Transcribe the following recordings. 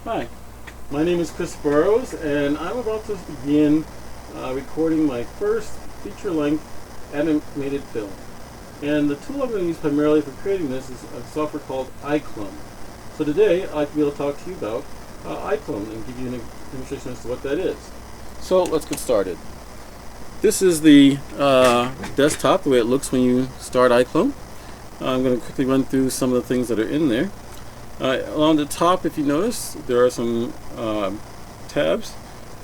Hi, my name is Chris Burrows, and I'm about to begin recording my first feature-length animated film. And the tool I'm going to use primarily for creating this is a software called iClone. So today, I'd like to be able to talk to you about iClone and give you an demonstration as to what that is. So let's get started. This is the desktop, the way it looks when you start iClone. I'm going to quickly run through some of the things that are in there. Along the top, if you notice, there are some tabs.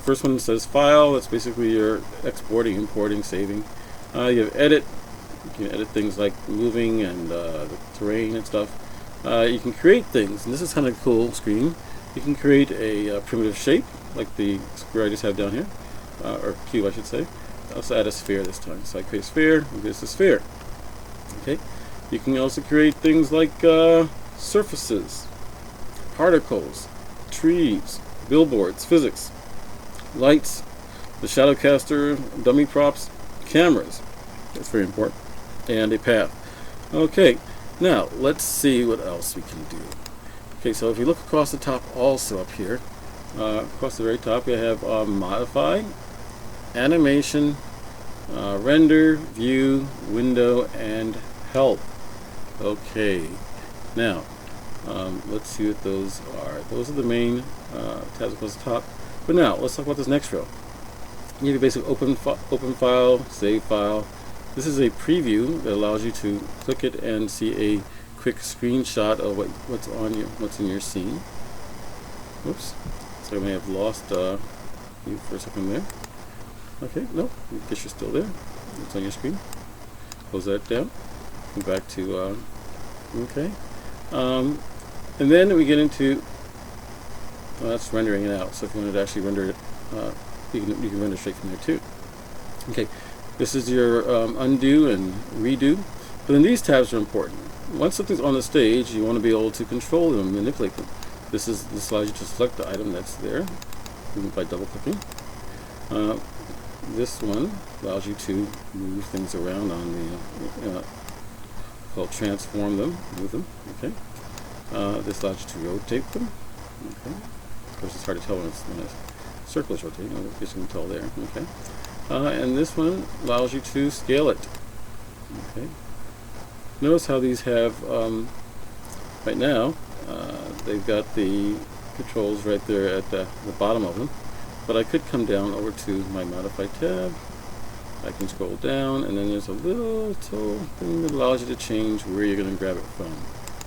First one says File. That's basically your exporting, importing, saving. You have Edit. You can edit things like moving and the terrain and stuff. You can create things, and this is kind of a cool screen. You can create a primitive shape, like the square I just have down here, or cube, I should say. I also add a sphere this time. So I create a sphere, and this is a sphere. Okay. You can also create things like surfaces, particles, trees, billboards, physics, lights, the shadowcaster, dummy props, cameras. That's very important. And a path. Okay, now let's see what else we can do. Okay, so if we look across the top also up here, across the very top we have modify, animation, render, view, window, and help. Okay, now let's see what those are. Those are the main tabs across the top. But now let's talk about this next row. You have a basic open file, save file. This is a preview that allows you to click it and see a quick screenshot of what's in your scene. Oops, so I may have lost you for a second there. Okay, no, I guess you're still there. It's on your screen. Close that down. Go back to okay. And then we get into that's rendering it out. So if you wanted to actually render it, you can render straight from there too. Okay, this is your undo and redo. But then these tabs are important. Once something's on the stage, you want to be able to control them and manipulate them. This allows you to select the item that's there by double clicking. This one allows you to move things around on the called transform them, move them. Okay. This allows you to rotate them. Okay. Of course, it's hard to tell when a circle is rotating. I guess you can tell there. Okay. And this one allows you to scale it. Okay. Notice how these have right now. They've got the controls right there at the bottom of them. But I could come down over to my modify tab. I can scroll down, and then there's a little tool thing that allows you to change where you're going to grab it from.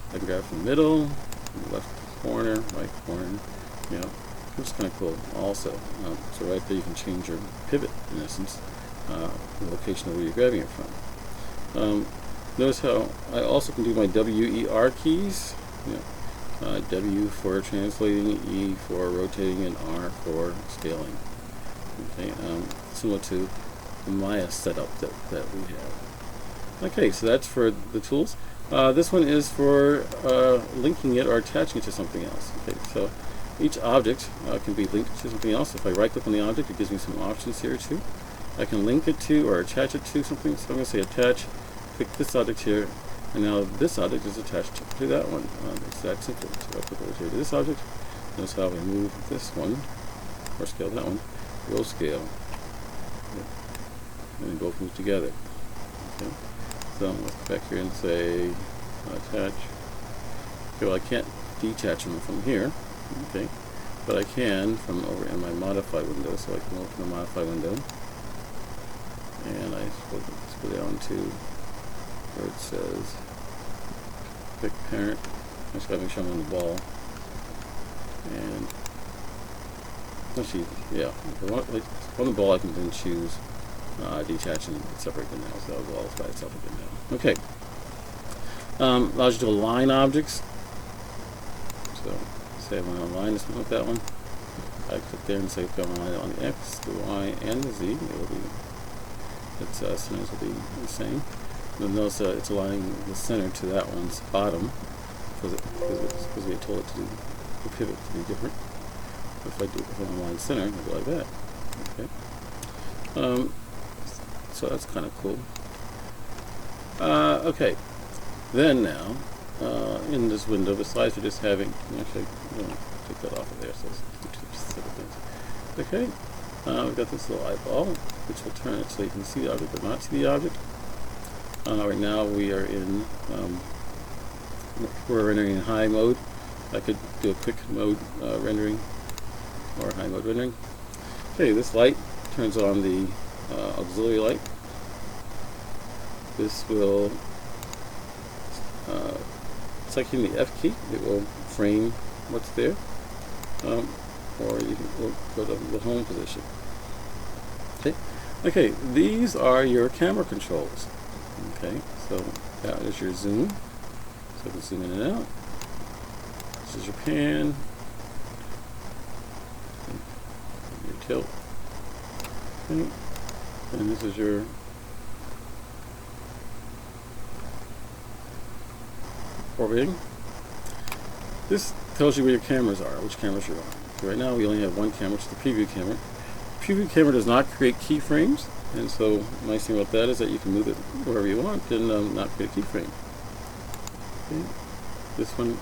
I can grab it from the middle, from the left corner, right corner, which is kind of cool also. So right there you can change your pivot, in essence, the location of where you're grabbing it from. Notice how I also can do my WER keys. W for translating, E for rotating, and R for scaling. Okay, similar to the Maya setup that we have. Okay, so that's for the tools. This one is for linking it or attaching it to something else. Okay, so each object can be linked to something else. If I right click on the object, it gives me some options here too. I can link it to or attach it to something. So I'm going to say attach, click this object here, and now this object is attached to that one. It's that simple. So I click over here to this object. Notice how I move this one, or scale that one. Go scale. And they both move together. Okay. So let's go back here and say attach. Okay, well I can't detach them from here. Okay. But I can from over in my modify window. So I can open the modify window. And I let's go down to where it says pick parent. I'm just having shown on the ball. And actually, yeah, on the ball I can then choose detach and separate them now. So the ball is by itself again now. Okay. Allows you to align objects. So say I want to align this one with that one. I click there and say if I want to align it on the X, the Y, and the Z. It will be its centers will be the same. You'll notice it's aligning the center to that one's bottom because we told it to do the pivot to be different. If I align center, it'll go like that. Okay. So that's kind of cool. Okay. Then now, in this window, besides for just having, actually, take that off of there, so it's two specific things. Okay, we've got this little eyeball, which will turn it so you can see the object but not see the object. Right now we are in, we're rendering in high mode. I could do a quick mode rendering or high mode rendering. Okay, this light turns on the auxiliary light. This will, it's like hitting the F key. It will frame what's there, or you can go to the home position. Okay, these are your camera controls. Okay, so that is your zoom. So you can zoom in and out. This is your pan, your tilt. Okay. And this is your orbiting. This tells you where your cameras are, which cameras you're on. So right now we only have one camera, which is the preview camera. The preview camera does not create keyframes, and so the nice thing about that is that you can move it wherever you want and not create a keyframe. Okay. This one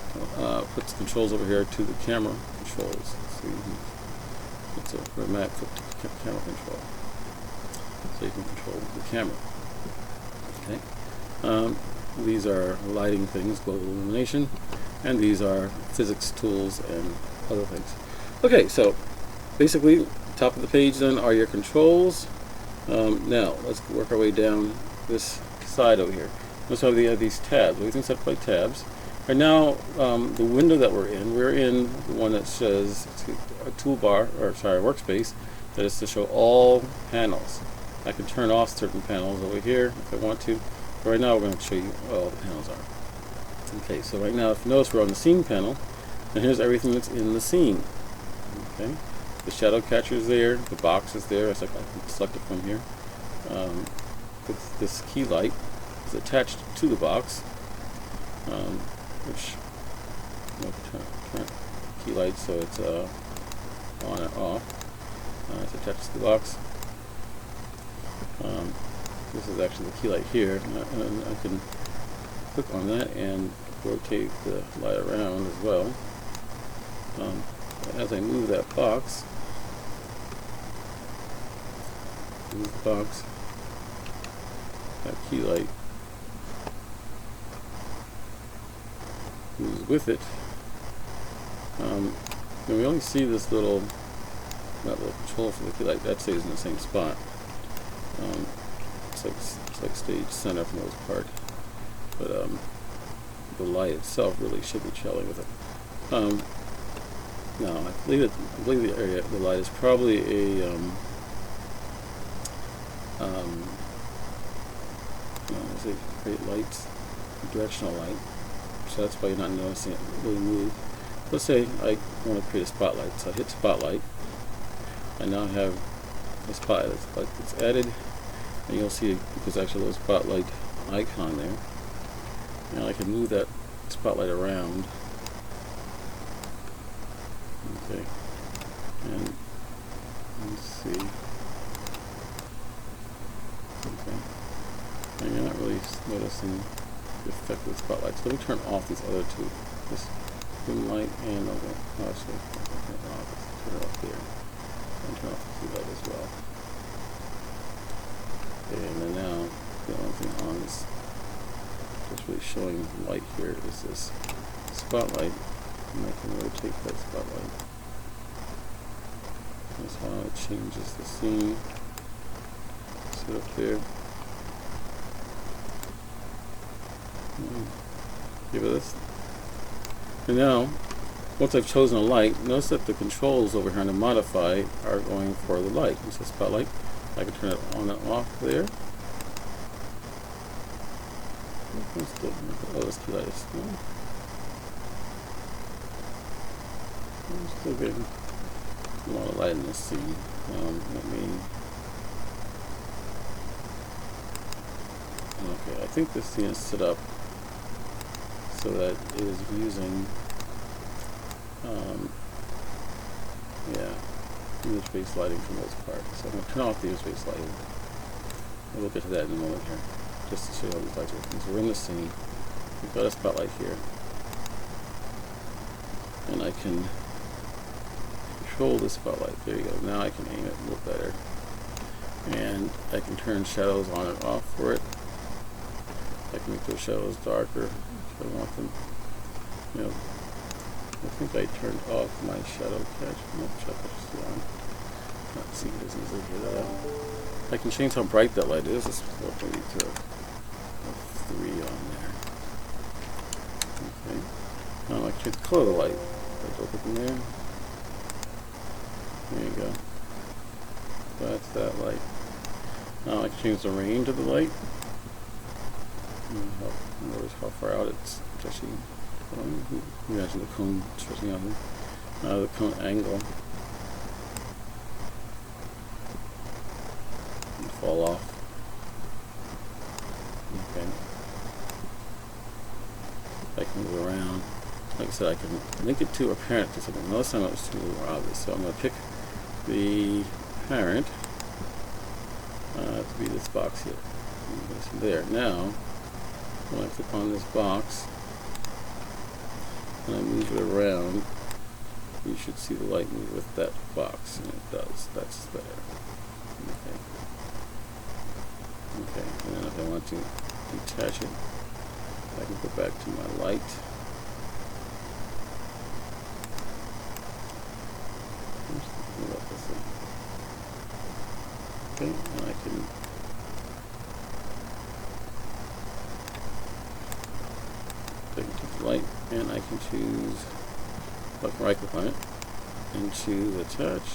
puts controls over here to the camera controls. So it's a map for camera control. So you can control the camera. Okay. These are lighting things, global illumination, and these are physics tools and other things. Okay, so basically, top of the page then are your controls. Now let's work our way down this side over here. Notice how we have these tabs. Everything's set up by tabs. Right now, the window that we're in the one that says a toolbar, or sorry, workspace, that is to show all panels. I can turn off certain panels over here if I want to, but right now we're going to show you what all the panels are. Okay, so right now, if you notice, we're on the scene panel, and here's everything that's in the scene. Okay, the shadow catcher is there, the box is there, so I can select it from here. This key light is attached to the box, which turn key light so it's on and off. It's attached to the box. This is actually the key light here, and I can click on that and rotate the light around as well. As I move that box, that key light moves with it. And we only see this little control for the key light that stays in the same spot. It's like stage center for the most part, but the light itself really should be traveling with it. Now I believe the light is probably a is it great lights, directional light, so that's why you're not noticing it really move. Let's say I want to create a spotlight, so I hit spotlight. I now have a spotlight that's added, and you'll see there's actually a little spotlight icon there. And I can move that spotlight around. Okay, and let's see. Okay, and you're not really noticing the effect of the spotlight. So let me turn off these other two. This dim light and actually turn it off there. And turn off the key light as well. Okay, and then now the only thing on is just really showing light here is this spotlight, and I can rotate that spotlight. That's how it changes the scene. Sit up there. Give it this. And now, once I've chosen a light, notice that the controls over here on the modify are going for the light. It's a spotlight. I can turn it on and off there. Oh, this key light is still. I'm still getting a lot of light in this scene. Okay, I think this scene is set up so that it is using, image-based lighting for the most part. So I'm going to turn off the image-based lighting. We'll get to that in a moment here, just to show you how these lights are working. So we're in the scene. We've got a spotlight here, and I can control the spotlight. There you go. Now I can aim it a little better. And I can turn shadows on and off for it. I can make those shadows darker if I want them. You know, I think I turned off my shadow catch. No, shadow catch is on. Not see it as easily here. I can change how bright that light is. Let's put maybe to a 3 on there. Okay. Now I can change the color of the light. I'll look in there. There you go. That's that light. Now I can change the range of the light. Notice how far out it's actually going. Imagine the cone stretching out here. The cone angle. And fall off. Okay. I can move around. Like I said, I can link it to a parent to something. Most time it was too more obvious. So I'm going to pick the parent to be this box here. There. Now, when I click on this box and I move it around, you should see the light move with that box, and it does. That's better. Okay. Okay. And then if I want to detach it, I can go back to my light. Okay, and I can take it to the light, and I can choose, I can right click on it and choose attach,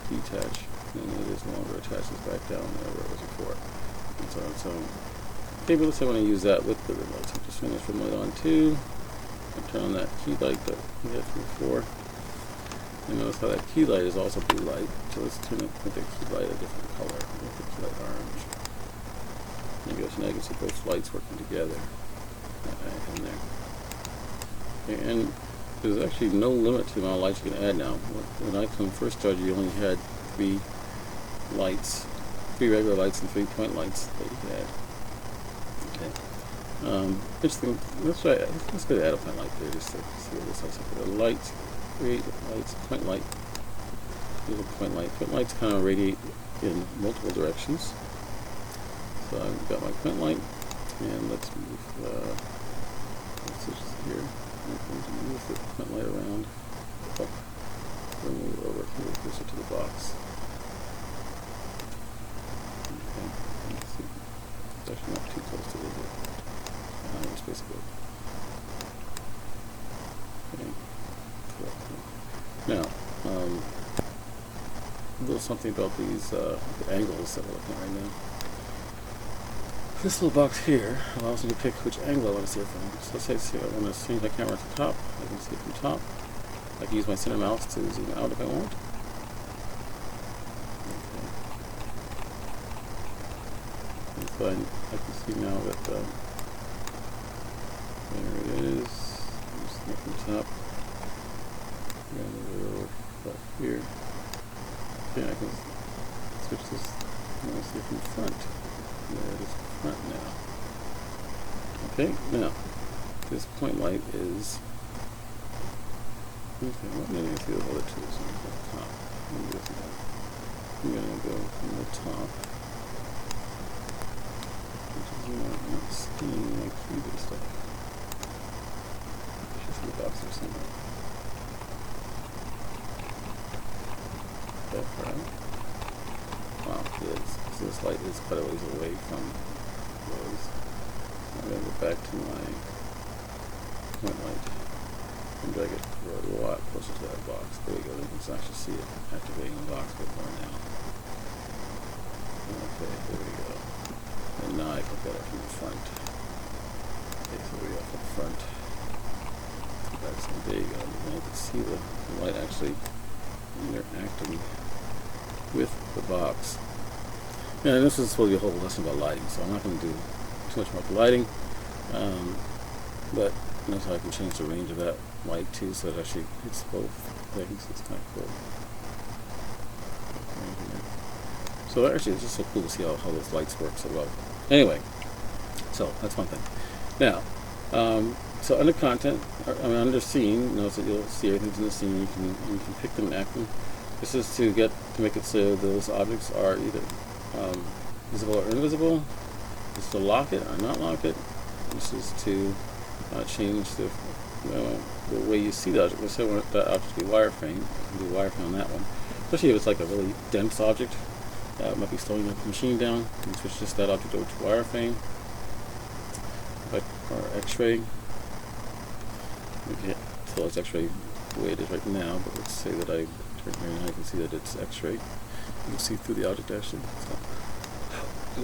detach, and it is no longer attaches back down there where it was before. It's on its own. Okay, but let's say I want to use that with the remote. So just turn this remote on too, and turn on that key light that we had from before. And notice how that key light is also blue light. So let's turn it, make the key light a different color. Make the key light orange. There you go. So now you can see both lights working together in there. Okay, and there's actually no limit to the amount of lights you can add now. When I first started, you only had 3 lights, 3 regular lights and 3 point lights that you could add. Okay. Interesting. Let's try. Let's go to add a point light there just to see what this looks like. The lights. Create lights, point light. Here's a point light. Point lights kind of radiate in multiple directions. So I've got my point light, and let's move. Let's switch here. I'm going to move the point light around. Up. Then move it over here, closer to the box. Okay. Let's see. It's actually not too close to the space code. Okay. Now, a little something about these the angles that we're looking at right now. This little box here allows me to pick which angle I want to see it from. So let's say I want to change my camera to top. I can see it from top. I can use my center mouse to zoom out if I want. Okay. And so I can see now that there it is. Just look from top. And move it over here. Okay, I can switch this. I want to see it from the front. There it is front now. Okay, now this point light is. Okay, let me see the other tools on the top. I'm going to go from the top. Which is not seeing my keyboard stuff. Just the box or something. That far out. Wow, it is. So this light is quite a ways away from those. I'm going to go back to my point light and drag it a lot closer to that box. There we go. You can actually see it activating the box a bit more now. Okay, there we go. And now I can get it from the front. Okay, so we got from the front. There you go. And you can see the light actually interacting with the box. Yeah, and this is supposed to be a whole lesson about lighting, so I'm not going to do too much about the lighting. But notice how I can change the range of that light too, so it actually hits both things. It's kind of cool. So actually, it's just so cool to see how those lights work so well. Anyway, so that's one thing. Now, so under content, under scene, notice that you'll see everything's in the scene. You can pick them and act them. This is to make it so those objects are either visible or invisible. This is to lock it or not lock it. This is to change the way you see the object. Let's say I want that object to be wireframe. You can do wireframe on that one. Especially if it's like a really dense object that might be slowing the machine down. You can switch just that object over to wireframe. Or X-ray. Okay, so it's X-ray the way it is right now, but let's say that I turn here and I can see that it's X-ray. You can see through the object actually. So,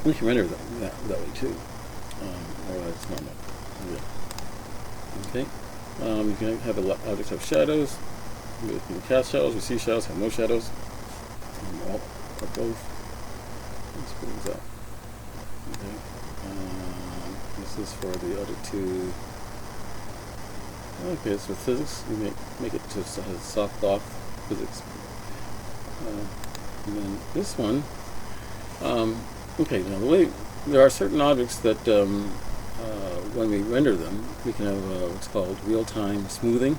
you can render that way too. Or it's normal. Yeah. Okay. You can have objects have shadows. You can cast shadows, receive shadows, have no shadows. All or both. Let's put these out. Okay. This is for the other two. Okay, so physics, you make it just has soft lock physics. And then this one, okay, now the way, there are certain objects that when we render them, we can have what's called real-time smoothing,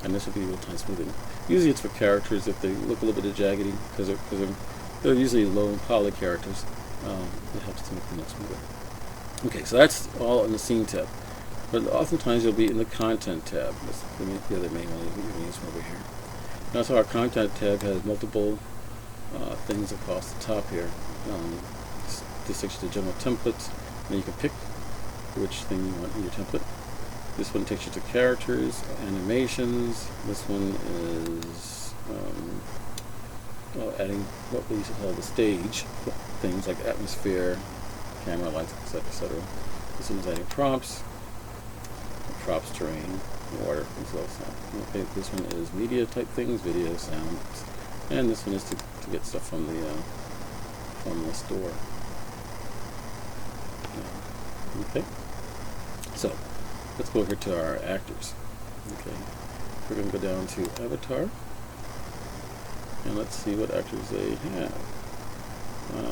and this would be real-time smoothing. Usually it's for characters if they look a little bit jaggedy, because they're usually low poly characters. It helps to make them look smoother. Okay, so that's all in the scene tab. But oftentimes you'll be in the content tab. That's the other main one you can use from over here. Now, so our content tab has multiple things across the top here. This takes you to general templates, and you can pick which thing you want in your template. This one takes you to characters, animations. This one is adding what we used to call the stage, things like atmosphere, camera, lights, etc., etc. This one is adding prompts, terrain, water, things like that. Okay, this one is media type things, video, sounds, and this one is to get stuff from the store. Okay, so let's go here to our actors. Okay, we're going to go down to avatar, and let's see what actors they have. I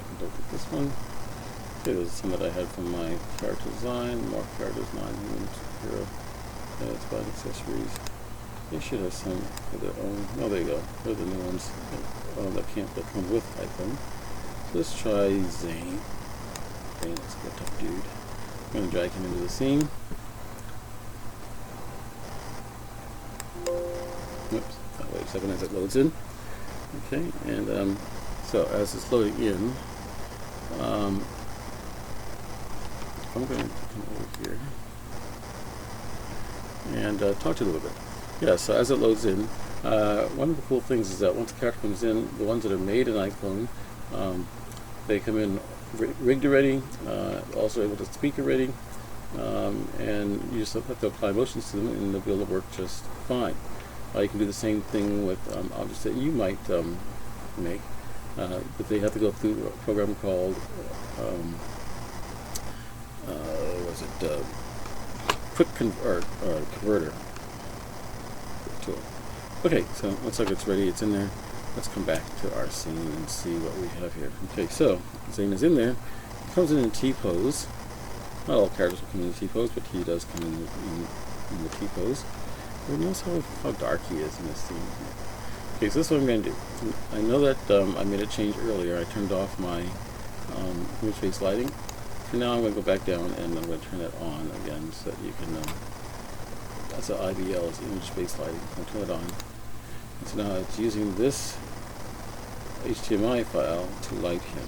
can look at this one. Okay, those are some that I had from my character design. More characters, non-human, hero, it's about accessories. They should have some of their own. Oh, there you go. They're the new ones that come with iPhone. So let's try Zane. Zane, let's get a tough dude. I'm going to drag him into the scene. Oops. Oh, wait a second as it loads in. Okay, and so as it's loading in, I'm going to come over here and talk to you a little bit. Yeah, so as it loads in, one of the cool things is that once the character comes in, the ones that are made in iPhone, they come in rigged already, also able to speak already, and you just have to apply motions to them and they'll be able to work just fine. You can do the same thing with objects that you might make, but they have to go through a program called Quick Converter tool. Okay, so it looks like it's ready, it's in there. Let's come back to our scene and see what we have here. Okay, so Zane is in there. He comes in T-pose. Not all characters will come in T-pose, but he does come in the T-pose. But notice how dark he is in this scene. Okay, so this is what I'm going to do. I know that I made a change earlier. I turned off my image-based lighting. For now, I'm going to go back down and I'm going to turn that on again so that you can. That's an IBL, it's image-based lighting. I'm going to turn it on. And so now it's using this HDMI file to light him,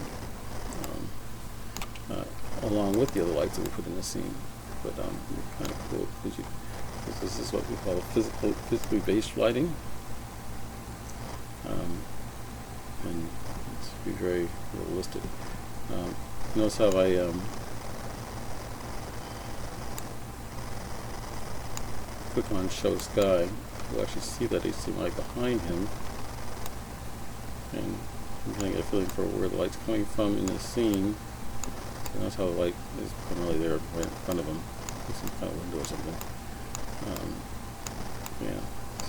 along with the other lights that we put in the scene. But kind of cool because this is what we call physically based lighting, and it's be very realistic. Notice how I click on Show Sky. You'll actually see that HDMI behind him, and I'm going to get a feeling for where the light's coming from in this scene. So notice how the light is primarily there right in front of him. It's some kind of window or something. Yeah,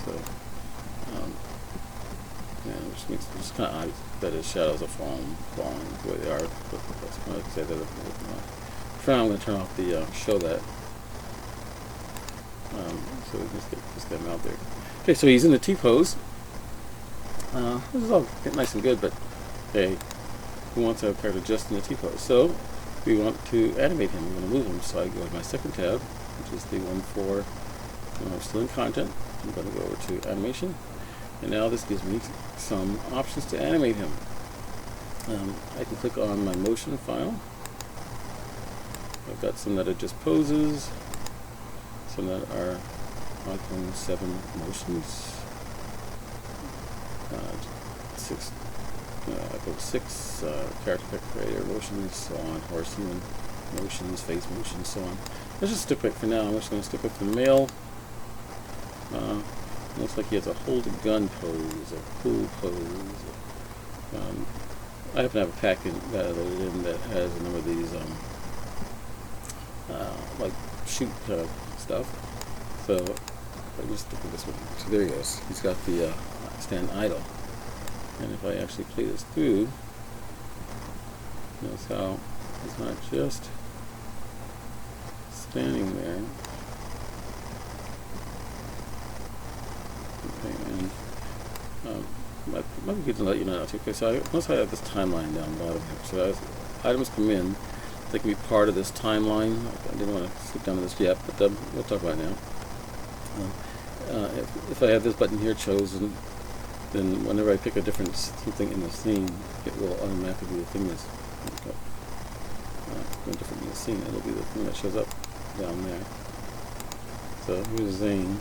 so yeah, which makes it just kind of odd that his shadows are falling the way they are. But that's kind of say that. For now, I'm going to turn off the show that. So we just get him out there. Okay, so he's in the T-pose. This is all nice and good, but hey, we want to have a character just in the T-pose. So we want to animate him. We're going to move him. So I go to my second tab, which is the one for still in content. I'm going to go over to animation, and now this gives me some options to animate him. I can click on my motion file. I've got some that are just poses, some that are Icon 7 motions, I go 6 character pick creator motions, so on, horse human motions, face motions, so on. Let's just stick with for now. I'm just going to stick with the male. Looks like he has a hold a gun pose, a cool pose. I happen to have a packet that I loaded in that has a number of these like shoot stuff. So I just stick with this one. So there he goes. He's got the stand idle. And if I actually play this through, notice how he's not just standing there. Okay, and might be good to let you know. Okay, so notice I have this timeline down the bottom here. So as items come in, they can be part of this timeline. I didn't want to skip down to this yet, but we'll talk about it now. If I have this button here chosen, then whenever I pick a different something in the scene, it will automatically be the thing that's different in the scene. It'll be the thing that shows up down there. So here's Zane.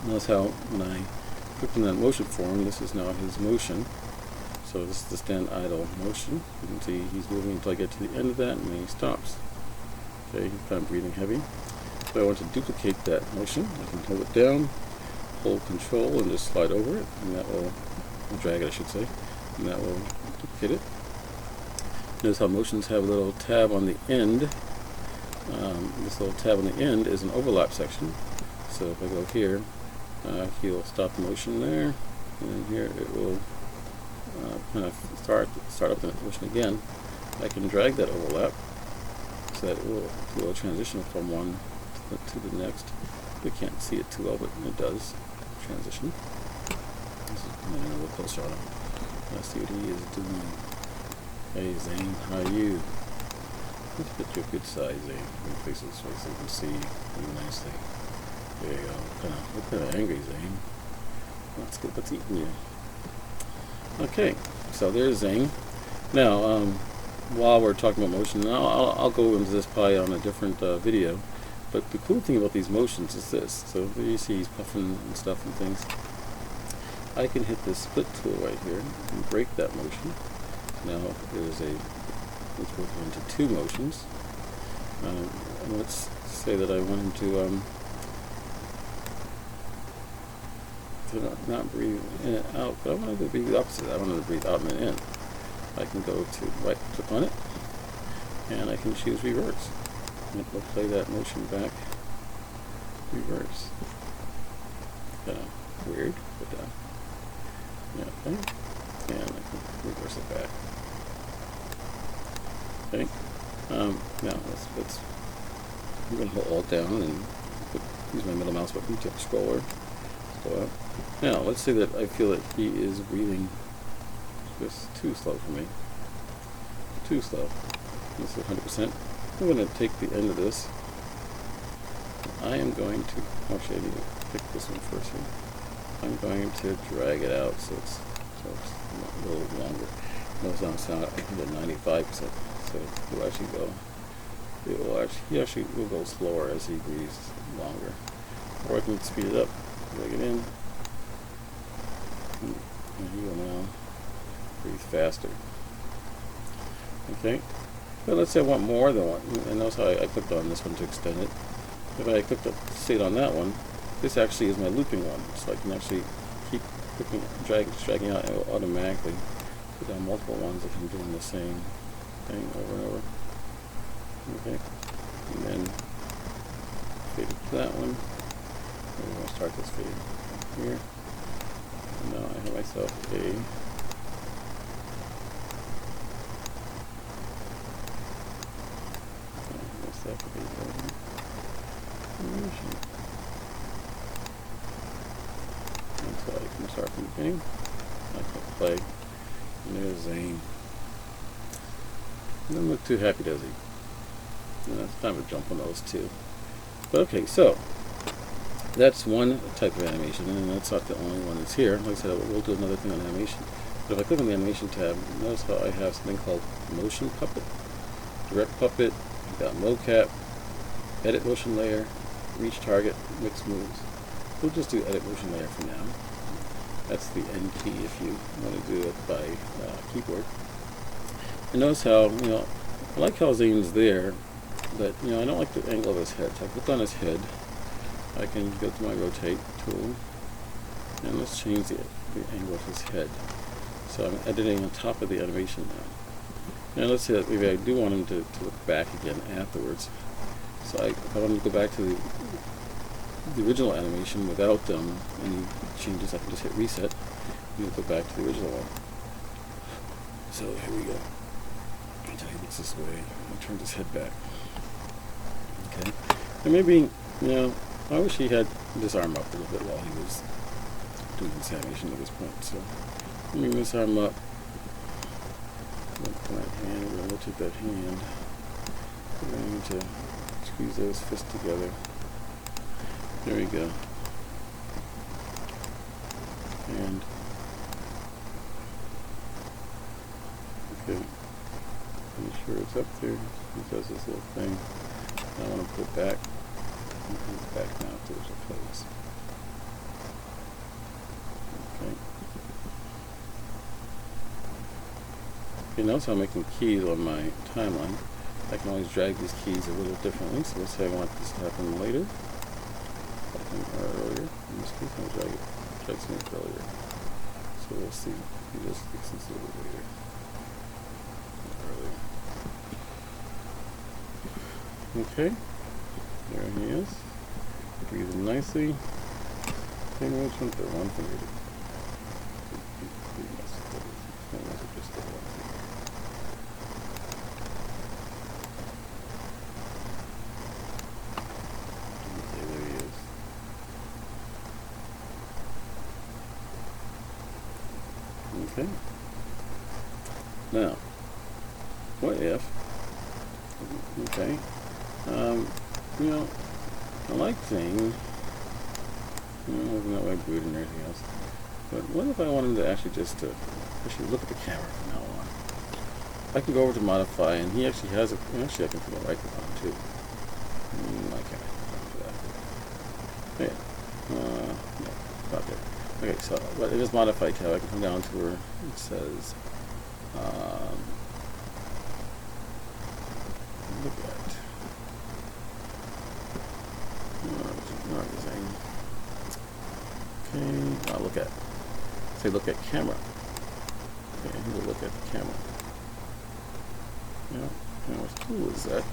Notice how when I click on that motion form, this is now his motion. So this is the stand idle motion. You can see he's moving until I get to the end of that, and then he stops. Okay, he's kind of breathing heavy. So I want to duplicate that motion. I can hold it down, hold Control, and just slide over it, and that will drag it, I should say, and that will duplicate it. Notice how motions have a little tab on the end. This little tab on the end is an overlap section. So if I go here, he'll stop the motion there, and then here it will kind of start up the motion again. I can drag that overlap so that it will do a transition from one to the next. We can't see it too well, but it does transition. This is a little closer on him. Let's see what he is doing. Hey Zane, how are you? Let's put you a good size, Zane. Your face this way so you can see you nicely. There you go. Look kind of angry, Zane. Let's get what's eating you. Okay, so there's Zane. Now, while we're talking about motion, I'll go into this probably on a different video. But the cool thing about these motions is this. So there you see he's puffing and stuff and things. I can hit this split tool right here and break that motion. Now let's work into 2 motions. And let's say that I want him to not breathe in and out, but I want him to breathe the opposite. I want him to breathe out and in. I can go to right click on it, and I can choose reverse. And it will play that motion back reverse. Kind of weird, but yeah, okay. And I can reverse it back. Okay. Now let's I'm going to hold Alt down and use my middle mouse button to scroller. Scroll up. Now let's say that I feel that he is breathing just too slow for me. Too slow. This is 100%. I'm going to take the end of this. I am going to actually I need to pick this one first here. I'm going to drag it out so it's a little longer. Notice now I can get 95%. So it will actually go. He actually will go slower as he breathes longer. Or I can speed it up. Drag it in. And he will now breathe faster. Okay. But let's say I want more than one. And notice how I clicked on this one to extend it. If I clicked up state on that one, this actually is my looping one. So I can actually keep clicking, dragging out, and it will automatically put down multiple ones if I'm doing the same thing over and over. Okay. And then fade to that one. And we're going to start this fade here. And now I have myself a I'm start from the beginning. I can play. And there's Zane. He doesn't look too happy, does he? And that's time to jump on those too. But okay, so that's one type of animation, and that's not the only one that's here. Like I said, we'll do another thing on animation. But if I click on the animation tab, notice how I have something called Motion Puppet, Direct Puppet, I've got mocap, Edit Motion Layer, Reach Target, Mix Moves. We'll just do Edit Motion Layer for now. That's the N key if you want to do it by keyboard. And notice how, I like how Zane's there, but I don't like the angle of his head. So I click on his head, I can go to my rotate tool, and let's change the angle of his head. So I'm editing on top of the animation now. Now let's say that maybe I do want him to look back again afterwards. So if I want to go back to the original animation without any changes, I can just hit reset and go back to the original one. So here we go. Until he looks this way, I'll turn his head back. Okay. And maybe, I wish he had this arm up a little bit while he was doing this animation at this point. So bring this arm up. Look at that hand. We're going to rotate that hand. We're going to squeeze those fists together. There we go. And okay, make sure it's up there. It does this little thing. I want to put it back. Put it back now to its place. Okay. Okay, notice how I'm making keys on my timeline. I can always drag these keys a little differently. So let's say I want this to happen later. Earlier. In this case, I'll drag something earlier. So we'll see. He just fix this a little bit later. Earlier. Okay. There he is. Breathing nicely. Okay, which one for one finger? Okay. Now, what if? Okay. I like Zane. Not like breathing or anything else. But what if I want him to actually just actually look at the camera from now on? I can go over to modify, and he actually has a. Actually, I can put a right click on too. I can't do that. Yeah. No, not there. Okay, so what it is modify tab. I can come down to where it says look at okay, I'll look at say look at camera. Okay, he will look at the camera. Yeah, and what tool is that?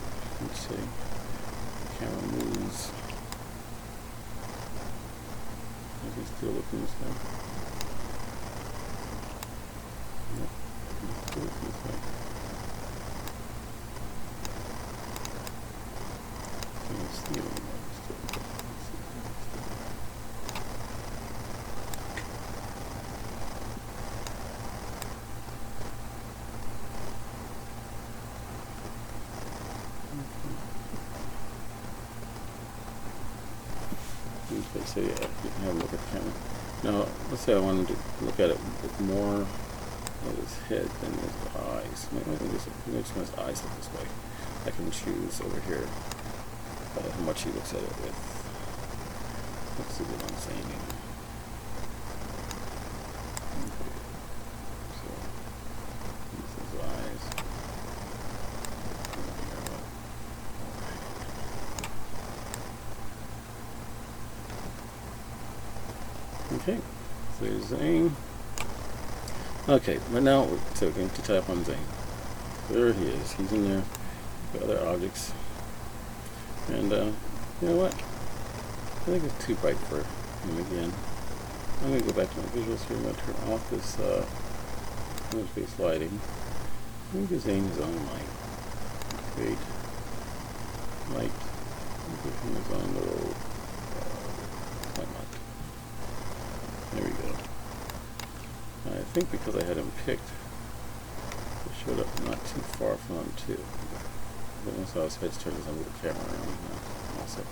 Let's see. The camera moves. He's still looking this way. Yep, he's still looking this way. Can't see him anymore. Okay, so yeah, you can have a look at the camera. Now, let's say I wanted to look at it with more of his head than his eyes. Maybe just his eyes look this way. I can choose over here how much he looks at it with. Let's see what I'm saying. Okay. So, this is his eyes. Okay, so there's Zane. Okay, but now so we're going to tap on Zane. There he is. He's in there with other objects. And you know what? I think it's too bright for him again. I'm going to go back to my visuals here. I'm going to turn off this image-based lighting. I'm going to give Zane his own light. Create light. Give him his own little light. There we go. think because I had him picked, it showed up not too far from him too. But once I was head's turned, I move the camera around now also.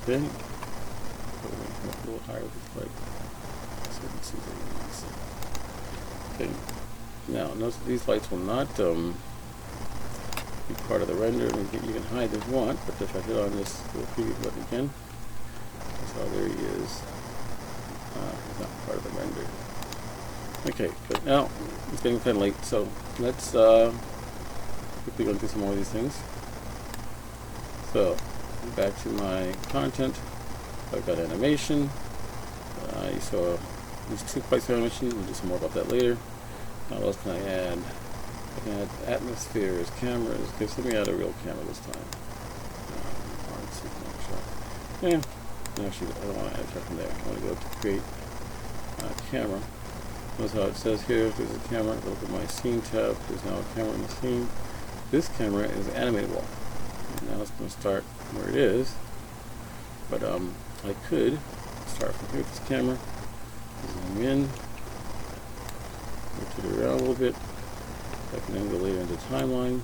Okay. A little higher with this light so you can see very nice. Okay. Now notice these lights will not be part of the render. You can hide if you want, but if I hit on this little preview button again, so there he is. He's not part of the render. Okay, good. Now it's getting kind of late, so let's quickly go through some more of these things. So back to my content. I've got animation. You saw these 2 places of animation. We'll do some more about that later. Now what else can I add? I can add atmospheres, cameras. Okay, so let me add a real camera this time. Yeah, actually I don't want to add a from there. I want to go to create camera. Notice how it says here, there's a camera. Look at my scene tab. There's now a camera in the scene. This camera is animatable. And now it's going to start where it is. But I could start from here with this camera. Zoom in. Rotate it around a little bit. I can then go later into timeline.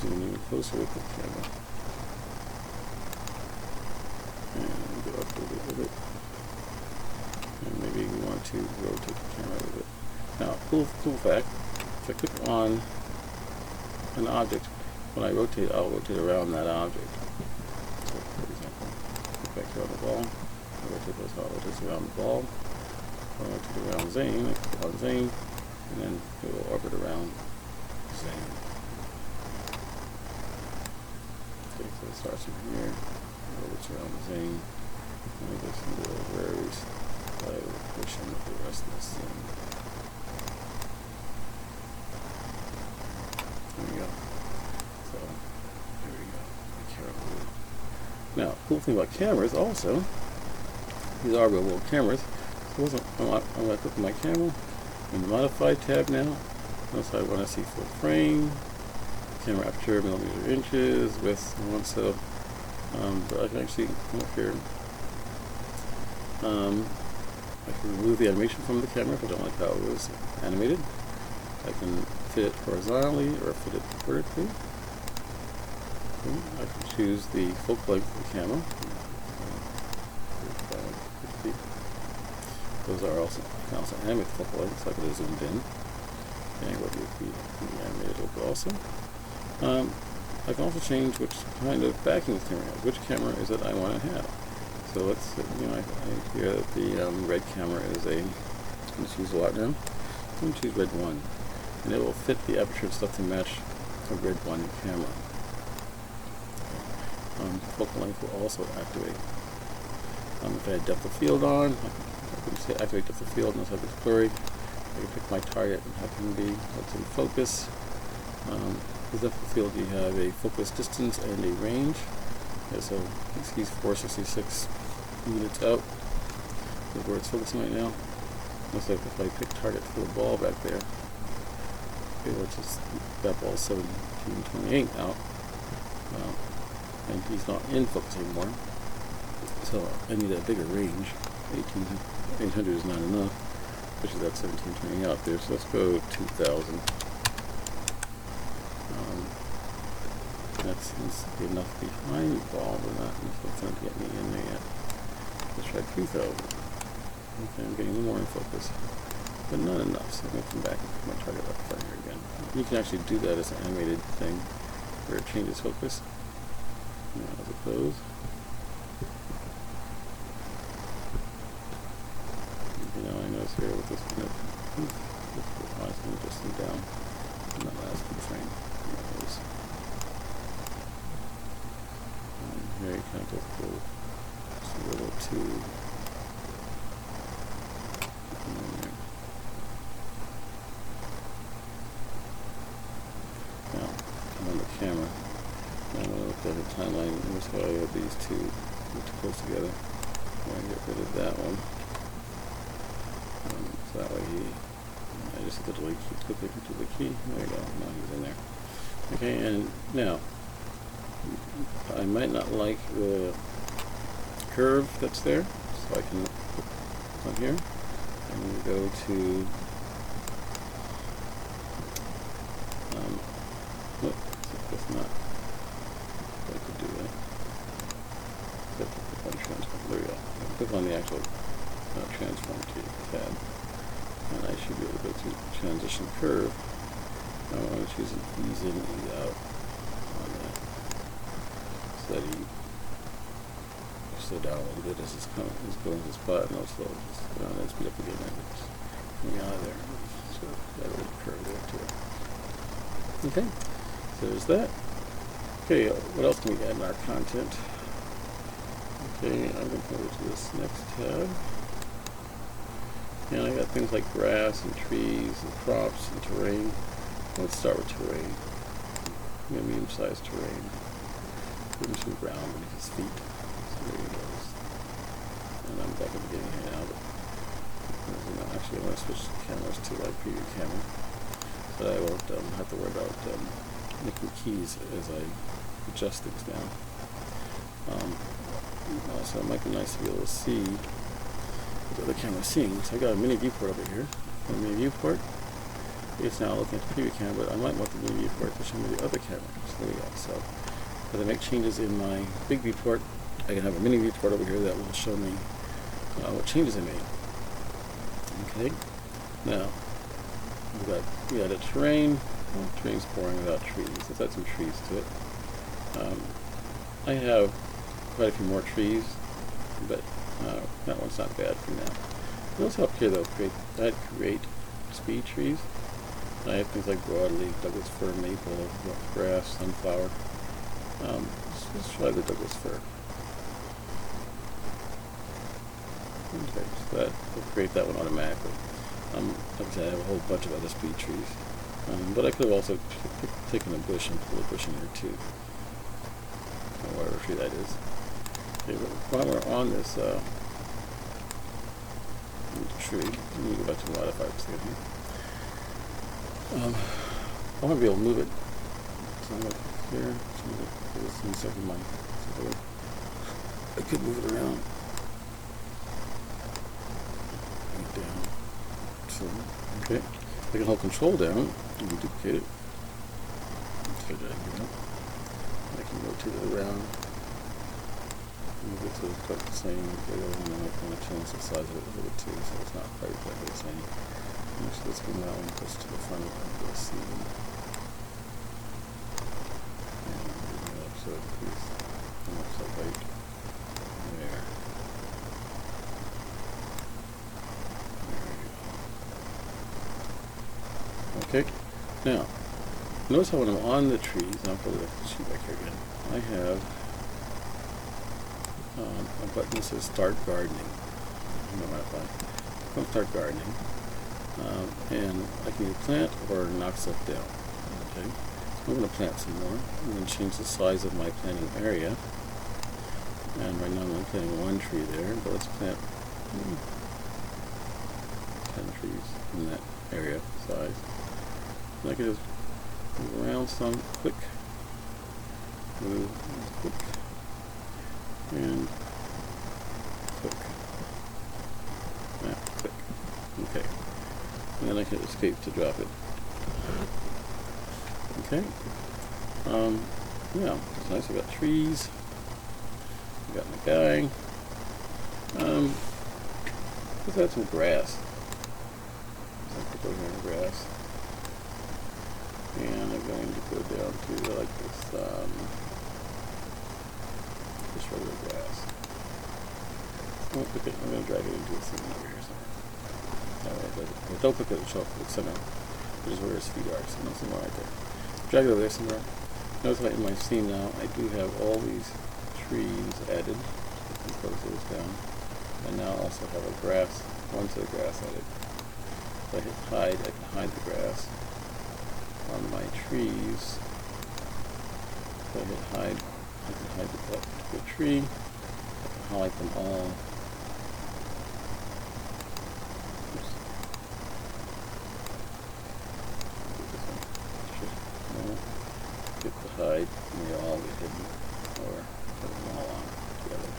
Zoom in closer with the camera. And go up a little bit. And maybe we want to rotate the camera a little bit. Now, cool fact, if I click on an object, when I rotate, I'll rotate around that object. So, for example, click back here on the ball. I rotate those, I'll rotate around the ball. I'll rotate around Zane, I click on Zane, and then it will orbit around Zane. Okay, so it starts from here, orbits around Zane, and it gets into the very location of the rest of the scene. There we go. So, there we go. Be careful. Now, cool thing about cameras also, these are real world cameras. So I'm going to click on my camera in the Modify tab now. Notice I want to see full frame, camera aperture, millimeter inches, width, I want so. But I can actually come up here. I can remove the animation from the camera if I don't like how it was animated. I can fit it horizontally or fit it vertically. I can choose the focal length of the camera. Those are also, I can also animate the focal length, so I could have zoomed in. And what would be animated a little bit also. I can also change which kind of backing the camera has, which camera is it I want to have. So let's, I hear that the red camera is I'm going to choose a lot now. I'm going to choose red 1. And it will fit the aperture and stuff to match a red 1 camera. Focal length will also activate. If I had depth of field on, I can say activate depth of field, notice how it's blurry. I can pick my target and have him be what's in focus. With depth of field you have a focus distance and a range. Okay, so he's 466 units out is where it's focusing right now. Looks like if I pick target for the ball back there, okay, which is that ball 1728 out, and he's not in focus anymore. So I need a bigger range. 800 is not enough, especially that 1720 out there. So let's go 2000. That seems to be enough behind the ball, but not enough to get me in there yet. Let's try 3000. Okay, I'm getting a little more in focus, but not enough. So I'm going to come back and put my target up front here again. You can actually do that as an animated thing where it changes focus. As opposed. I notice here with this one, I was going to adjust them down in that last frame. Very kind of difficult. Just a little too. Now, I'm on the camera. Now I'm going to look at the timeline. Notice how I have these two too close together. I'm going to get rid of that one. So that way I just hit the delete key, click into the key. There you go. Now he's in there. Okay, and now I might not like the curve that's there, so I can on here. I'm going to go to that's not what I could do that. Click on transform. There we go. Click on the actual transform tab, and I should be able to go to transition curve. I want to choose an ease in, ease out on that, so that you slow down a little bit as it's going to the spot, and I'll slow just go down and speed up again. And it's coming out of there. So that little curve there too. Okay, so there's that. Okay, what else can we add in our content? Okay, I'm going to go to this next tab. And I got things like grass and trees and crops and terrain. Let's start with terrain. Medium-sized terrain. Give him some ground beneath his feet. So there he goes. And I'm back at the beginning here now. But actually, I want to switch cameras to like preview camera, so that I won't have to worry about making keys as I adjust things now. Also, it might be nice to be able to see what the other camera's seeing. So I got a mini viewport over here. A mini viewport. It's now looking at the preview camera, but I might want the mini viewport to show me the other camera. So there we go. So as I make changes in my big viewport, I can have a mini viewport over here that will show me what changes I made. Okay. Now we got a terrain. Well, terrain's boring without trees. Let's add some trees to it. I have quite a few more trees, but that one's not bad for now. Notice up here though, create speed trees. I have things like broadleaf, Douglas fir, maple, grass, sunflower. Let's try the Douglas fir. Okay, so that will create that one automatically. Like I said, I have a whole bunch of other speed trees, but I could have also taken a bush and pulled a bush in here too, or whatever tree that is. Okay, but while we're on this tree, let me go back to modify for a second here. I want to be able to move it. So I'm like here. So I could move it around. Down. So, okay. I can hold control down and duplicate it. So I can rotate it around. Move it to quite the same video, and then I can change the size of it a little bit too, so it's not quite exactly the same. Actually, let's bring that one close to the front of the scene. And bring it up so it's almost like right there. Okay, now, notice how when I'm on the trees, and I'll put the sheet back here again, I have a button that says Start Gardening. Click Start Gardening, and I can either plant or knock stuff down. Okay, so I'm going to plant some more. I'm going to change the size of my planting area, and right now I'm planting one tree there, but let's plant 10 trees in that area size. And I can just move around some, click, move, click, and click, click. Okay. And then I can escape to drop it. Okay. Yeah, it's nice. I've got trees. I've got my guy. Let's add some grass. So I put over here in the grass. And I'm going to go down to like this, just regular grass. I'm going to drag it into the scene over here somewhere. Don't click it, show up the center, which is where his feet are, so somewhere right there. Drag it over there somewhere. Notice that in my scene now, I do have all these trees added. I can close those down. And now I also have a grass, one set of grass added. If I hit hide, I can hide the grass. On my trees, if I hit hide, I can hide that particular tree. I can highlight them all. Oops. Get the hide, and they all get hidden, or put them all on together.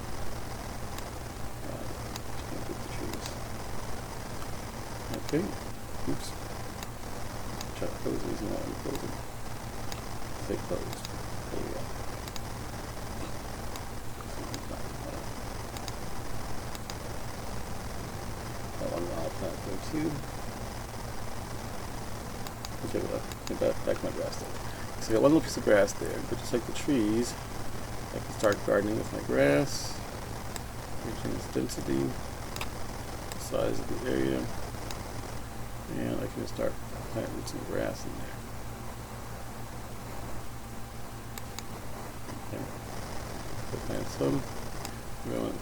Just gonna get the trees. Okay. Oops. Try to close these and I'm closing. Stay closed. There we go. That one I'll plant there too. Okay, well, back my grass there. So I got one little piece of grass there, but just like the trees, I can start gardening with my grass, reaching its density, the size of the area, and I can start planting some grass in there. Okay. So plant some. I want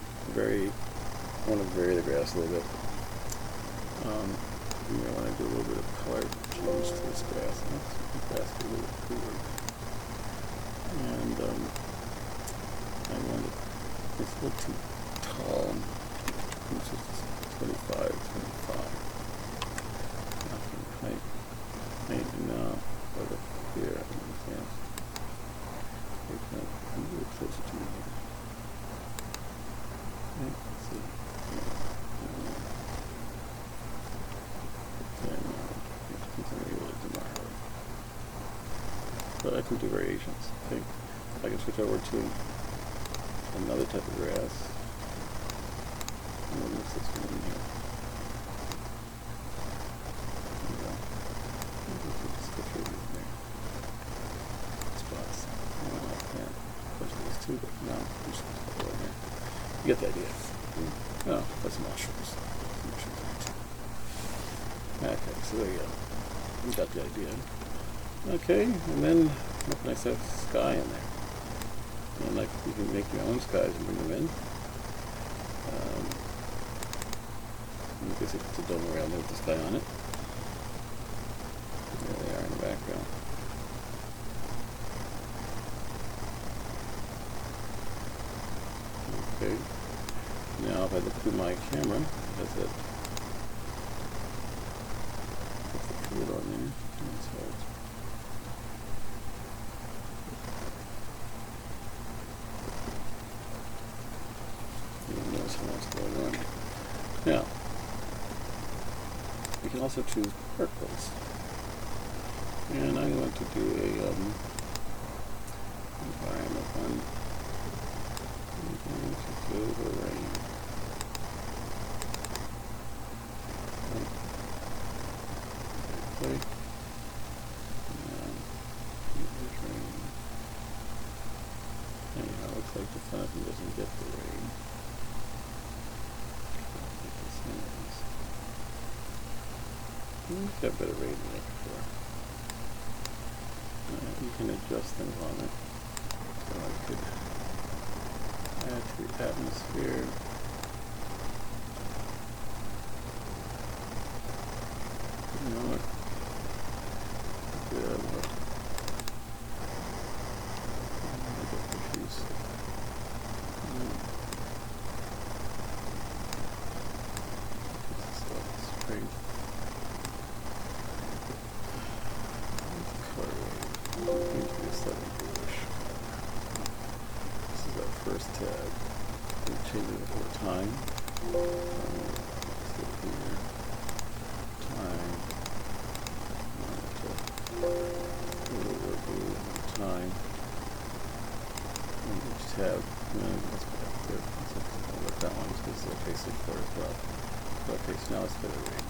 to vary the grass a little bit. You may want to do a little bit of color change to this grass. Let's make the grass a little bit cooler. And I want it, it's a little too tall. It's just 25. Height over here. I'm a little closer to me here. Okay, let's see. But I can do variations. Okay, I can switch over to another type of grass. And we'll mix this one in here. There we go. Just go through in there. Spots. I can't push these two, but no, I'm just going to go in here. You get the idea. Oh, that's mushrooms. Okay, so there you go. You got the idea. Okay, and then make a nice sky in there. And like you can make your own skies and bring them in. You can see it's a dome around there with the sky on it. There they are in the background. Okay. Now if I look through my camera, that's it. Put the fluid on there. And so it's what's going on. Now, you can also choose purples. And I'm going to do a environment one. I'm going to do the rain. Okay. Anyhow, it looks like the fountain doesn't get the rain. It's got better rain than that before. You can adjust things on it. So I could add to the atmosphere. You know what? I get confused. Spring. This is our first tab. We're changing it over time. Let's go here. Time. Time. And each tab. Let's put that there. I'll let that one because it'll face it for as well. Okay, so now it's better rain.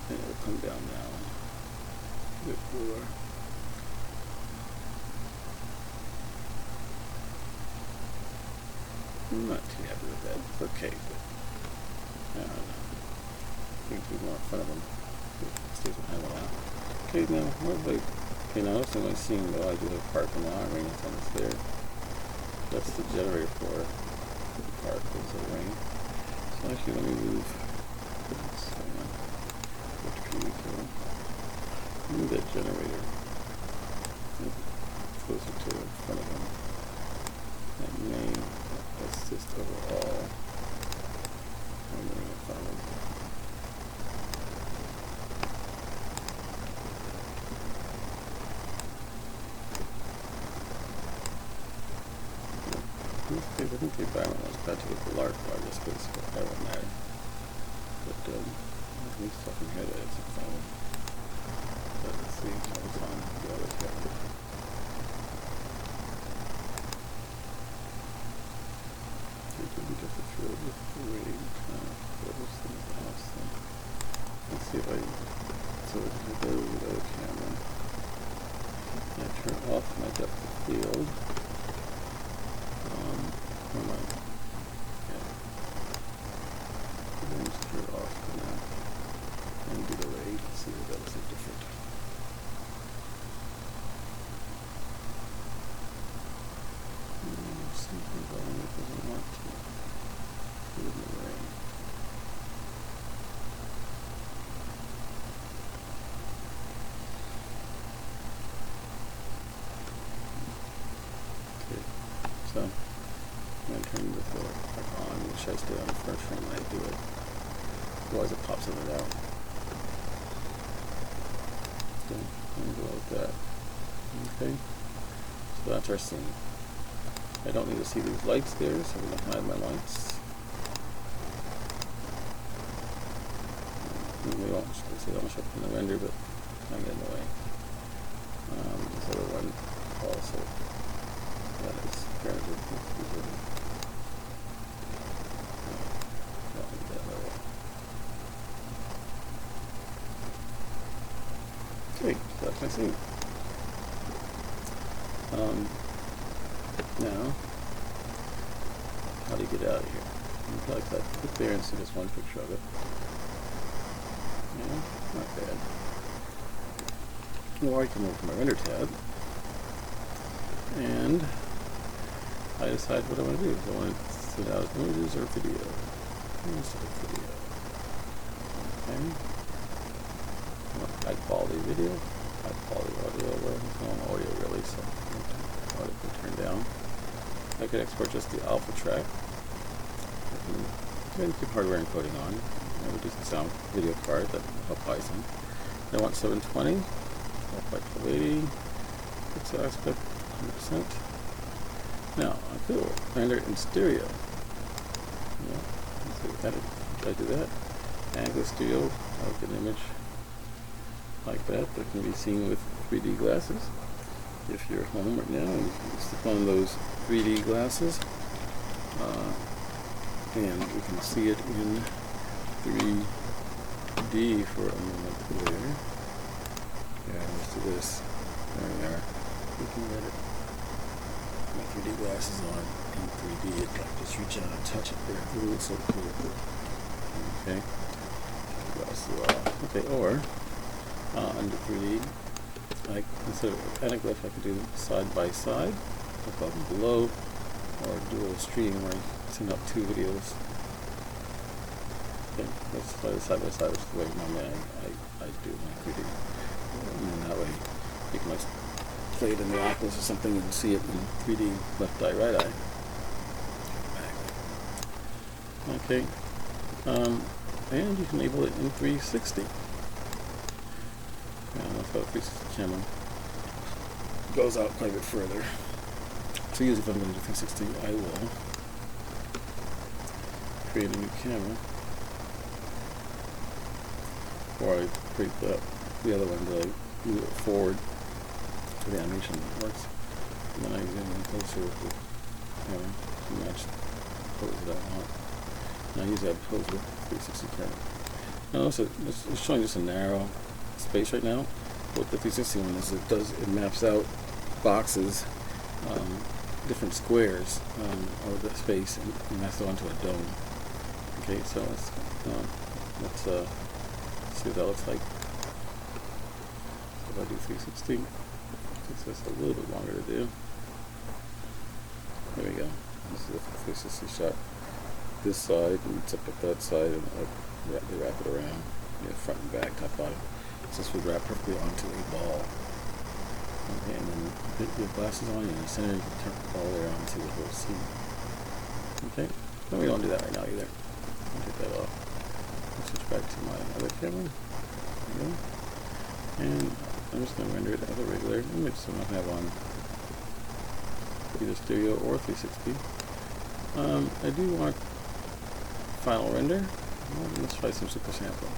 And it'll come down now. A bit cooler. I'm not too happy with that. It's okay, but I don't know. I think we want in front of them. It stays behind a while. Okay, now what about? Okay, now that's my scene though. I do have parking lot rain that's there. That's the generator for the park. There's the rain. So actually, let me move. Which can we do? Move that generator closer to in front of them. That may assist overall. I'm going to find them. In this case, I think the environment was better with the large space, but that won't matter. But At least I can hear that it's a phone. But let's see how it's on the other camera. It could be just a field with the way photos in the house. Let's see if I so it can go with the other camera. I turn off my depth of field. Where am I? Yeah. Then just turn it off for now. And do the ray to see if that looks different. Something going that doesn't want to do the ray. Okay, so I'm going to turn the filter back on. Make sure I stay on the first frame when I do it. Otherwise it pops in and out. Okay, and go like that. Okay, so that's our scene. I don't need to see these lights there, so I'm going to hide my lights. We won't see that much up in the render, but I get in the way. This other one also, that is granted. Okay, so that's my scene. Now, how do you get out of here? You can like that, click there and see just one picture of it. Yeah, not bad. Or I come over to my render tab, and I decide what I want to do. Do I want to send out images or video? I'm going to send a video. Okay. I want high quality video, high quality audio, well, it's not audio really, so audio can turn down. I could export just the alpha track. I can keep hardware encoding on. I would use the sound video card that will help Python. I want 720, 1280, pixel aspect, 100%. Now, I could render in stereo. Yeah, so I do that. And go stereo, I'll get an image like that can be seen with 3D glasses. If you're home right now and you slip on those 3D glasses, and we can see it in 3D for a moment there. Yeah, let's do this. There we are. Looking at it. My 3D glasses on in 3D. It like just reach out and touch it there. Ooh, it's so cool. Okay. Glasses off. Okay, or under 3D, like instead of anaglyph, I could do side by side, above and below, or do a stream where I send up two videos. Okay, let's play the side by side, which is the way normally I do my 3D. And then that way you can like play it in the Oculus or something and see it in 3D left eye, right eye. Okay, and you can enable it in 360. And that's how the 360 camera goes out quite a bit further. So usually if I'm going to do 360, I will create a new camera, or I create the other one that I move it forward to the animation works, and then I zoom in closer with the camera to match the pose that I want. And I use that pose with the 360 camera. Now also, it's showing just a narrow space right now. What the 360 one is, it maps out boxes, different squares of the space, and maps it onto a dome. Okay, so let's see what that looks like. So if I do 360, takes us a little bit longer to do. There we go. This is the 360 shot. This side, and it's up at that side, and they wrap it around, front and back, top, bottom. So this would wrap perfectly onto a ball. Okay, and then put your glasses on, and in the center you can turn the ball around and see the whole scene. Okay, but we don't do that right now either. I'll take that off. I'll switch back to my other camera. There we go. And I'm just going to render it as a regular image, so I'm not going to have on either stereo or 360. I do want final render. Let's try some super sample.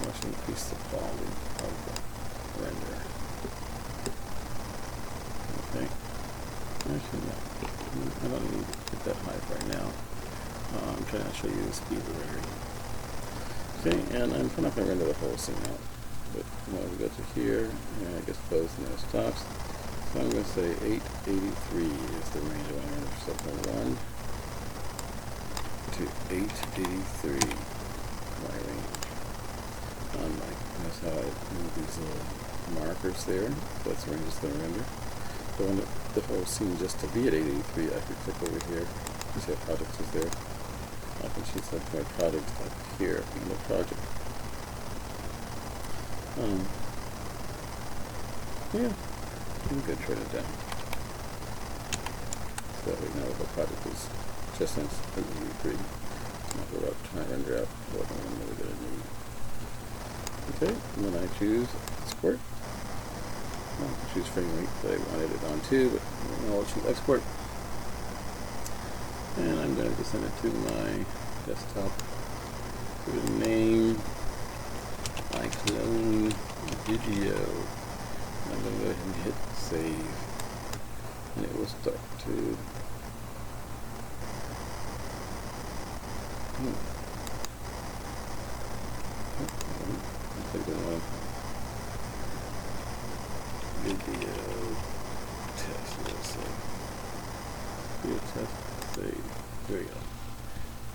Let's increase the quality of the render. Okay. Actually, no. I don't need to get that high right now. I'm trying to show you the speed of the rendering. Okay, and I'm not going to render the whole scene out. But we go to here, and it gets closed and then it stops. So I'm going to say 883 is the range I want to render. So from 1 to 883, my range. That's how I move these little markers there. So that's the range it's going to render. So I want the whole scene just to be at 883, I could click over here. You see how projects is there. I can choose that my project up here in the project. Yeah, I'm good. Turn it down. So that way now the whole project is just in 883. I'll go up, try and render out what I'm really going to need. Okay, and then I choose export. I can choose frame rate that I wanted it on to, but I'll choose export. And I'm going to send it to my desktop. Give it a name, my clone video. I'm going to go ahead and hit save. And it will start to video test, let's say. Video test, save. There we go.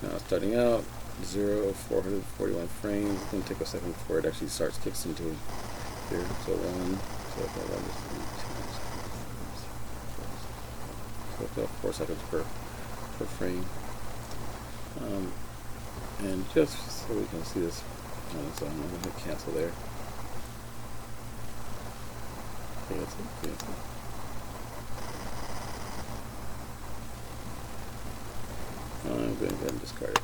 Now it's starting out, 0 of 441 frames. It's going to take a second before it actually starts, kicks into here. So 1, so if I run this 3 times, so it's about 4 seconds per frame. And just so we can see this on its own, I'm going to hit cancel there. Okay, that's it. Cancel. I'm going to go ahead and discard it.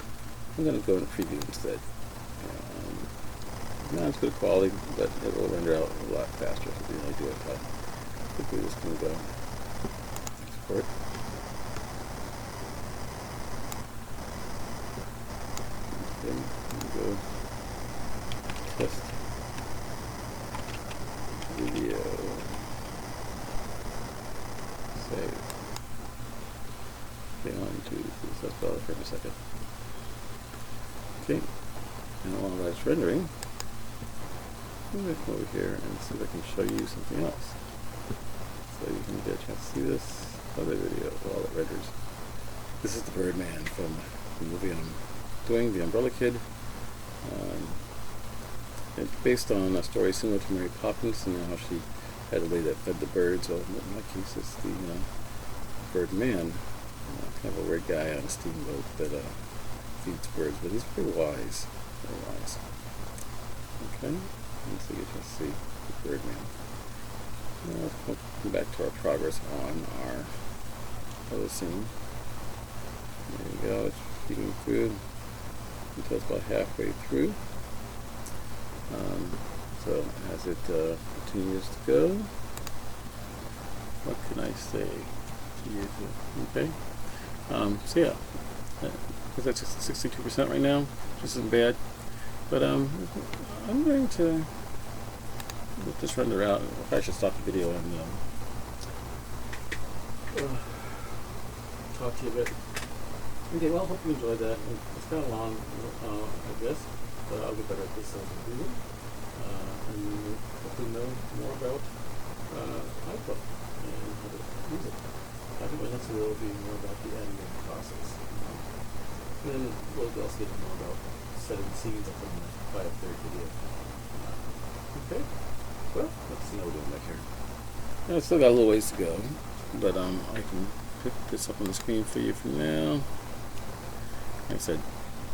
I'm going to go into preview instead. Not as good quality, but it will render out a lot faster if you really do it. How quickly this can go. Export. Okay, go test video. Save. Okay, 1, 2, 3, so that's about for a second. Okay, and while that's rendering, I'm going to come over here and see if I can show you something else. So you can get a chance to see this other video while it renders. This is the Birdman from the movie I'm doing, The Umbrella Kid. It's based on a story similar to Mary Poppins and how she had a lady that fed the birds. Well, in my case, it's the Birdman, kind of a weird guy on a steamboat that feeds birds, but he's very wise. Very wise. Okay, and so you can see the Birdman. Now let's come back to our progress on our other scene. There you go, it's feeding through until it's about halfway through. So as it continues to go, what can I say? Okay. So yeah, because that's 62% right now, which isn't bad. But I'm going to let this render out. I should stop the video and talk to you a bit. Okay, well, hope you enjoyed that. It's kind of long, I guess, but I'll get better at this as a video. And you hopefully know more about iPhone and how to use it. I think my next video will be more about the animating process. And then we'll also get more about setting scenes up in the 5/3 video. Okay, well, let's see how we're doing back here. Yeah, I still got a little ways to go, but I can pick this up on the screen for you for now. Like I said,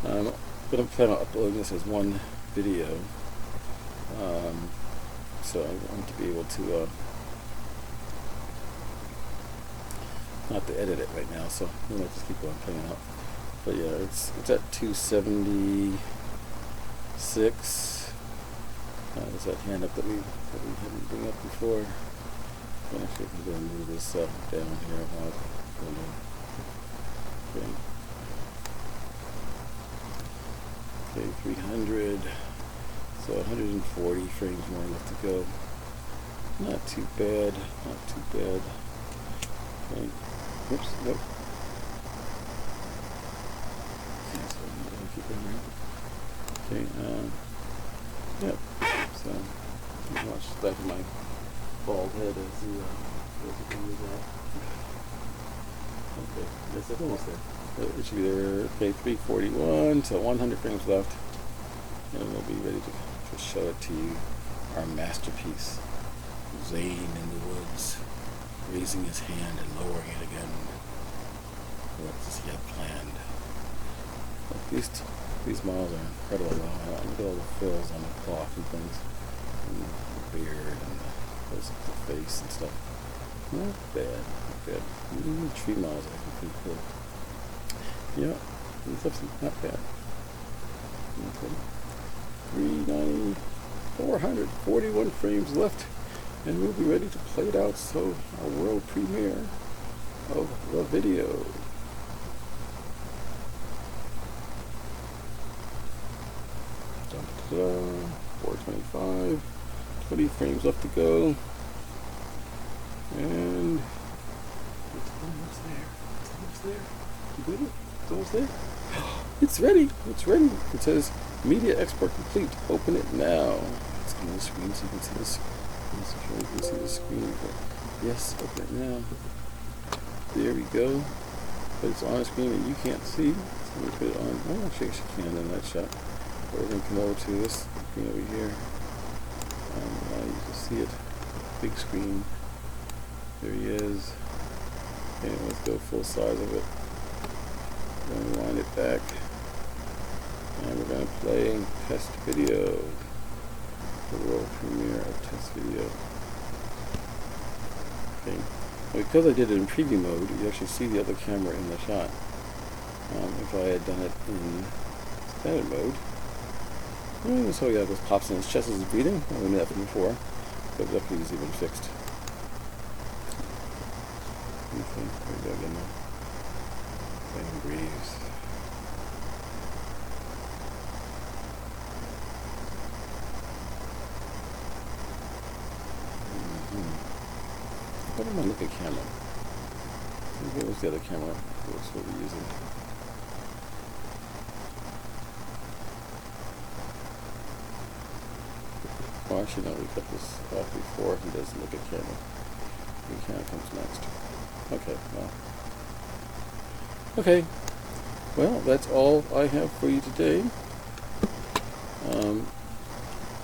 I'm going to plan on uploading this as one video, so I want to be able to not to edit it right now, so I'm going to just keep on playing out. But yeah, it's at 276. There's that hand up that we didn't bring up before. I'm actually going to move this down here. Okay, 300. So 140 frames more left to go. Not too bad, not too bad. Okay. Whoops, nope. Okay, so I'm gonna keep going right. Okay, yep. So you can watch the back of my bald head as the can use that. Okay, yes, it's almost there. It should be there. Okay, 341, so 100 frames left. And we'll be ready to show it to you. Our masterpiece. Zane in the woods, raising his hand and lowering it again. What does he have planned? Look, these models are incredible. Look at all the fills on the cloth and things, and the beard and the face and stuff. Not bad, not bad. Even the tree models are pretty cool. Yeah, these stuff's not bad. Okay. 390, 441 frames left. And we'll be ready to play it out, so our world premiere of the video. Dun-dun-dun. 425, 20 frames left to go. And it's almost there. It's almost there. You got it? It's almost there. It's ready. It's ready. It says media export complete. Open it now. Let's go on the screen so you can see this. I'm sure you can see the screen, but yes, open it now. There we go. But it's on a screen that you can't see. So let me put it on. Oh, actually, I can in that shot. But we're going to come over to this screen over here. And you can see it. Big screen. There he is. Okay, let's go full size of it. We're going to wind it back. And we're going to play test video. The world premiere of test video. Okay. Well, because I did it in preview mode, you actually see the other camera in the shot. If I had done it in standard mode, so yeah, this pops in his chest as he's breathing. I knew that from before, but luckily he's even fixed. Okay, there we go again now. Zane breathes. What am I looking at camera? What was the other camera? What we're using? Oh, actually, no, we cut this off before he doesn't look at camera. The camera comes next. Okay, well. Okay. Well, that's all I have for you today.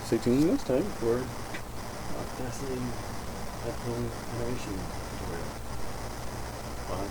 Stay tuned next time for fascinating headphone innovation tutorial. Bye.